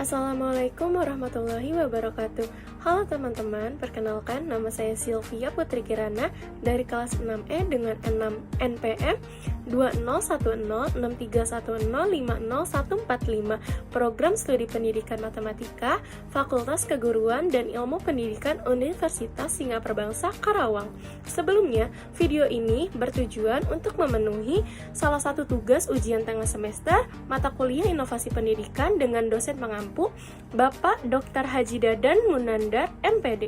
Assalamualaikum warahmatullahi wabarakatuh. Halo teman-teman, perkenalkan nama saya Sylvia Putri Kirana dari kelas 6E dengan 6 NPM 2010631050145, Program Studi Pendidikan Matematika, Fakultas Keguruan dan Ilmu Pendidikan Universitas Singapura Bangsa Karawang. Sebelumnya, video ini bertujuan untuk memenuhi salah satu tugas ujian tengah semester mata kuliah Inovasi Pendidikan dengan dosen pengampu Bapak Dr. Haji Dadan Munandar, MPD.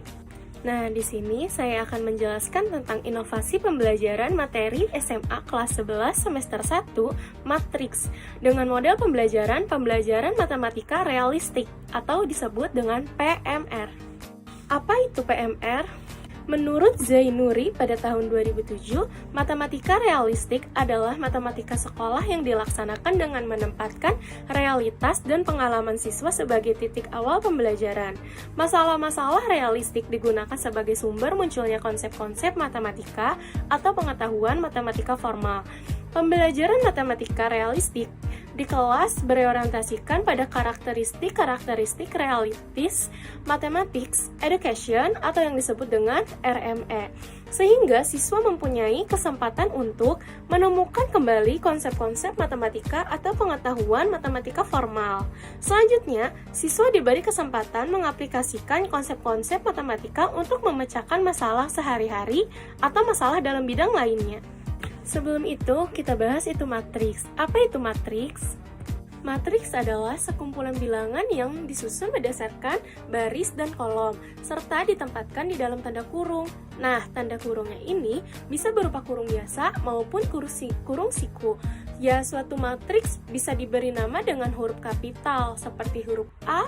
Nah, di sini saya akan menjelaskan tentang inovasi pembelajaran materi SMA kelas 11 semester 1 Matriks dengan model pembelajaran matematika realistik atau disebut dengan PMR. Apa itu PMR? Menurut Zainuri pada tahun 2007, matematika realistik adalah matematika sekolah yang dilaksanakan dengan menempatkan realitas dan pengalaman siswa sebagai titik awal pembelajaran. Masalah-masalah realistik digunakan sebagai sumber munculnya konsep-konsep matematika atau pengetahuan matematika formal. Pembelajaran matematika realistik di kelas berorientasikan pada karakteristik realitis mathematics education atau yang disebut dengan RME, sehingga siswa mempunyai kesempatan untuk menemukan kembali konsep-konsep matematika atau pengetahuan matematika formal. Selanjutnya, siswa diberi kesempatan mengaplikasikan konsep-konsep matematika untuk memecahkan masalah sehari-hari atau masalah dalam bidang lainnya. Sebelum itu, kita bahas itu matriks. Apa itu matriks? Matriks adalah sekumpulan bilangan yang disusun berdasarkan baris dan kolom, serta ditempatkan di dalam tanda kurung. Nah, tanda kurungnya ini bisa berupa kurung biasa maupun kurung siku. Ya, suatu matriks bisa diberi nama dengan huruf kapital, seperti huruf A,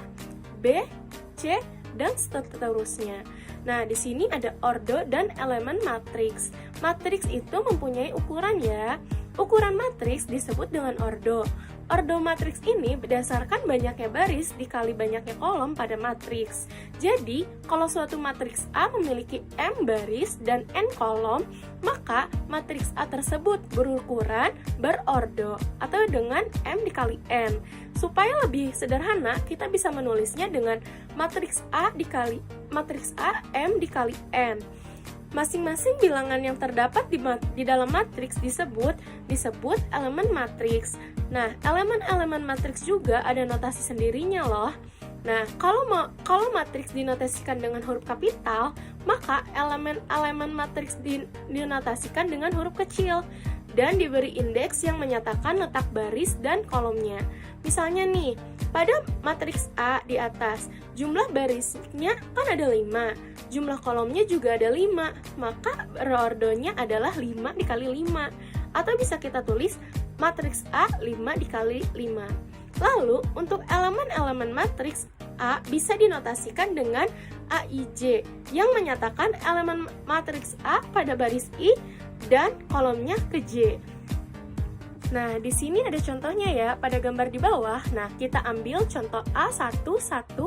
B, C, dan seterusnya. Nah, di sini ada ordo dan elemen matriks. Matriks itu mempunyai ukuran ya. Ukuran matriks disebut dengan ordo. Ordo matriks ini berdasarkan banyaknya baris dikali banyaknya kolom pada matriks. Jadi, kalau suatu matriks A memiliki M baris dan N kolom, maka matriks A tersebut berukuran berordo atau dengan M dikali N. Supaya lebih sederhana, kita bisa menulisnya dengan matriks A dikali matriks A M dikali N. Masing-masing bilangan yang terdapat di dalam matriks disebut elemen matriks. Nah, elemen-elemen matriks juga ada notasi sendirinya loh. Nah, kalau matriks dinotasikan dengan huruf kapital, maka elemen-elemen matriks dinotasikan dengan huruf kecil dan diberi indeks yang menyatakan letak baris dan kolomnya. Misalnya nih, pada matriks A di atas, jumlah barisnya kan ada 5, jumlah kolomnya juga ada 5, maka berordonya adalah 5 dikali 5. Atau bisa kita tulis matriks A 5 dikali 5. Lalu, untuk elemen-elemen matriks A bisa dinotasikan dengan AIJ, yang menyatakan elemen matriks A pada baris I dan kolomnya ke J. Nah, di sini ada contohnya ya, pada gambar di bawah. Nah, kita ambil contoh A1, 1,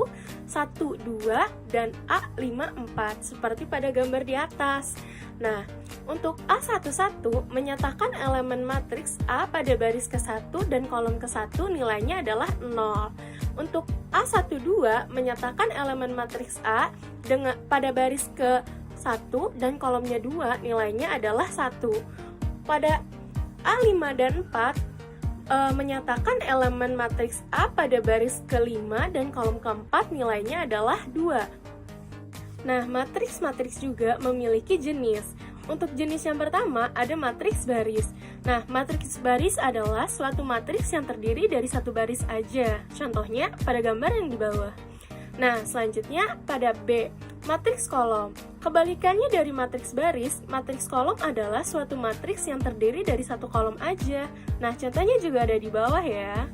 1, 2, dan A5, 4, seperti pada gambar di atas. Nah, untuk A11 menyatakan elemen matriks A pada baris ke-1 dan kolom ke-1 nilainya adalah 0. Untuk A12 menyatakan elemen matriks A pada baris ke-1 dan kolomnya 2 nilainya adalah 1. Pada A5 dan 4 menyatakan elemen matriks A pada baris ke-5 dan kolom ke-4 nilainya adalah 2. Nah, matriks-matriks juga memiliki jenis. Untuk jenis yang pertama ada matriks baris. Nah, matriks baris adalah suatu matriks yang terdiri dari satu baris aja. Contohnya pada gambar yang di bawah. Nah, selanjutnya pada B, matriks kolom. Kebalikannya dari matriks baris, matriks kolom adalah suatu matriks yang terdiri dari satu kolom aja. Nah, contohnya juga ada di bawah ya.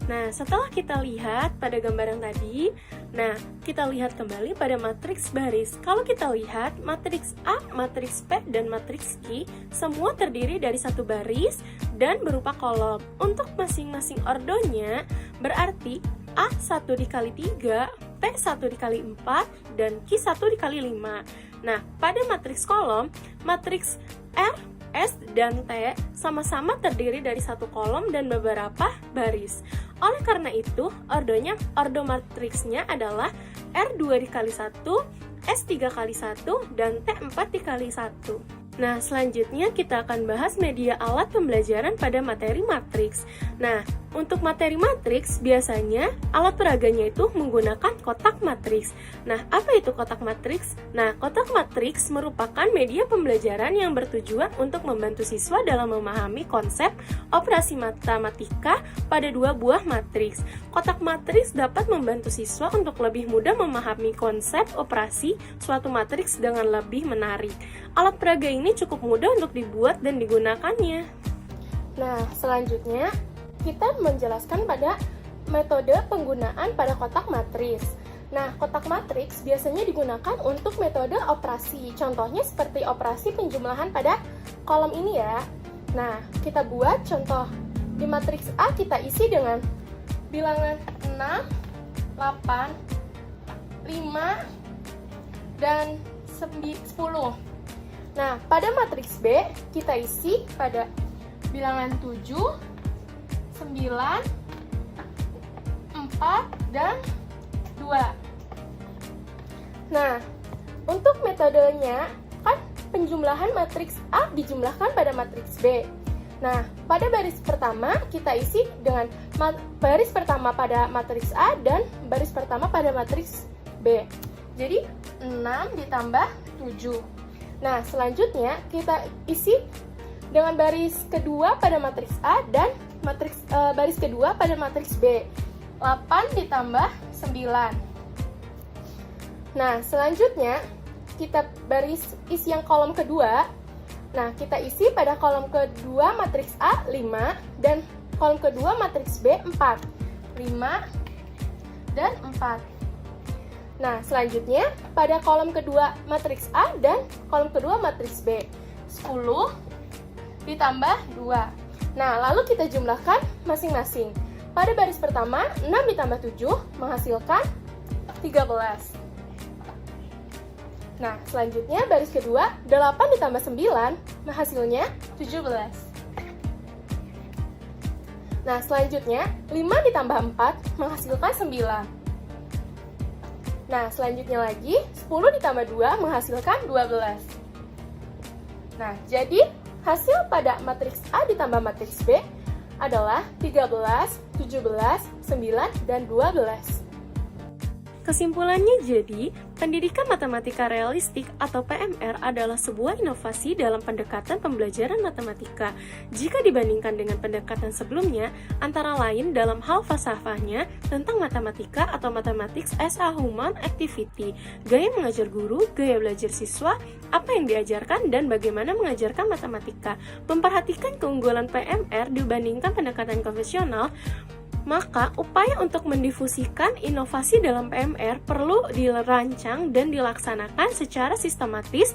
Nah, setelah kita lihat pada gambar yang tadi, nah, kita lihat kembali pada matriks baris. Kalau kita lihat, matriks A, matriks P, dan matriks Q semua terdiri dari satu baris dan berupa kolom. Untuk masing-masing ordonya, berarti A1 dikali 3, P1 dikali 4, dan Q1 dikali 5. Nah, pada matriks kolom, matriks R, S dan T sama-sama terdiri dari satu kolom dan beberapa baris. Oleh karena itu, ordo matriksnya adalah R2 dikali 1, S3 kali 1, dan T4 dikali 1. Nah, selanjutnya kita akan bahas media alat pembelajaran pada materi matriks. Nah, untuk materi matriks, biasanya alat peraganya itu menggunakan kotak matriks. Nah, apa itu kotak matriks? Nah, kotak matriks merupakan media pembelajaran yang bertujuan untuk membantu siswa dalam memahami konsep operasi matematika pada dua buah matriks. Kotak matriks dapat membantu siswa untuk lebih mudah memahami konsep operasi suatu matriks dengan lebih menarik. Alat peraga ini cukup mudah untuk dibuat dan digunakannya. Nah, selanjutnya kita menjelaskan pada metode penggunaan pada kotak matriks. Nah, kotak matriks biasanya digunakan untuk metode operasi. Contohnya seperti operasi penjumlahan pada kolom ini ya. Nah, kita buat contoh. Di matriks A kita isi dengan bilangan 6, 8, 5, dan 10. Nah, pada matriks B, kita isi pada bilangan 7, 9, 4, dan 2. Nah, untuk metodenya, kan penjumlahan matriks A dijumlahkan pada matriks B. Nah, pada baris pertama, kita isi dengan baris pertama pada matriks A dan baris pertama pada matriks B. Jadi, 6 ditambah 7. Nah, selanjutnya kita isi dengan baris kedua pada matriks A dan baris kedua pada matriks B. 8 ditambah 9. Nah, selanjutnya kita baris isi yang kolom kedua. Nah, kita isi pada kolom kedua matriks A 5 dan kolom kedua matriks B 4. 5 dan 4. Nah, selanjutnya pada kolom kedua matriks A dan kolom kedua matriks B 10 ditambah 2. Nah, lalu kita jumlahkan masing-masing. Pada baris pertama, 6 ditambah 7 menghasilkan 13. Nah, selanjutnya baris kedua, 8 ditambah 9 hasilnya 17. Nah, selanjutnya 5 ditambah 4 menghasilkan 9. Nah, selanjutnya lagi 10 ditambah 2 menghasilkan 12. Nah, jadi hasil pada matriks A ditambah matriks B adalah 13, 17, 9, dan 12. Kesimpulannya jadi, pendidikan matematika realistik atau PMR adalah sebuah inovasi dalam pendekatan pembelajaran matematika. Jika dibandingkan dengan pendekatan sebelumnya, antara lain dalam hal falsafahnya tentang matematika atau mathematics as a human activity, gaya mengajar guru, gaya belajar siswa, apa yang diajarkan, dan bagaimana mengajarkan matematika. Memperhatikan keunggulan PMR dibandingkan pendekatan konvensional, maka upaya untuk mendifusikan inovasi dalam PMR perlu dirancang dan dilaksanakan secara sistematis,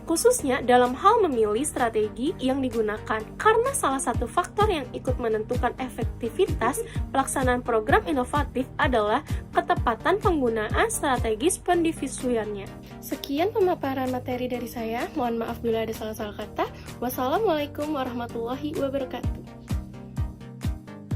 khususnya dalam hal memilih strategi yang digunakan, karena salah satu faktor yang ikut menentukan efektivitas pelaksanaan program inovatif adalah ketepatan penggunaan strategis pendiffusiannya. Sekian pemaparan materi dari saya, mohon maaf bila ada salah-salah kata. Wassalamualaikum warahmatullahi wabarakatuh.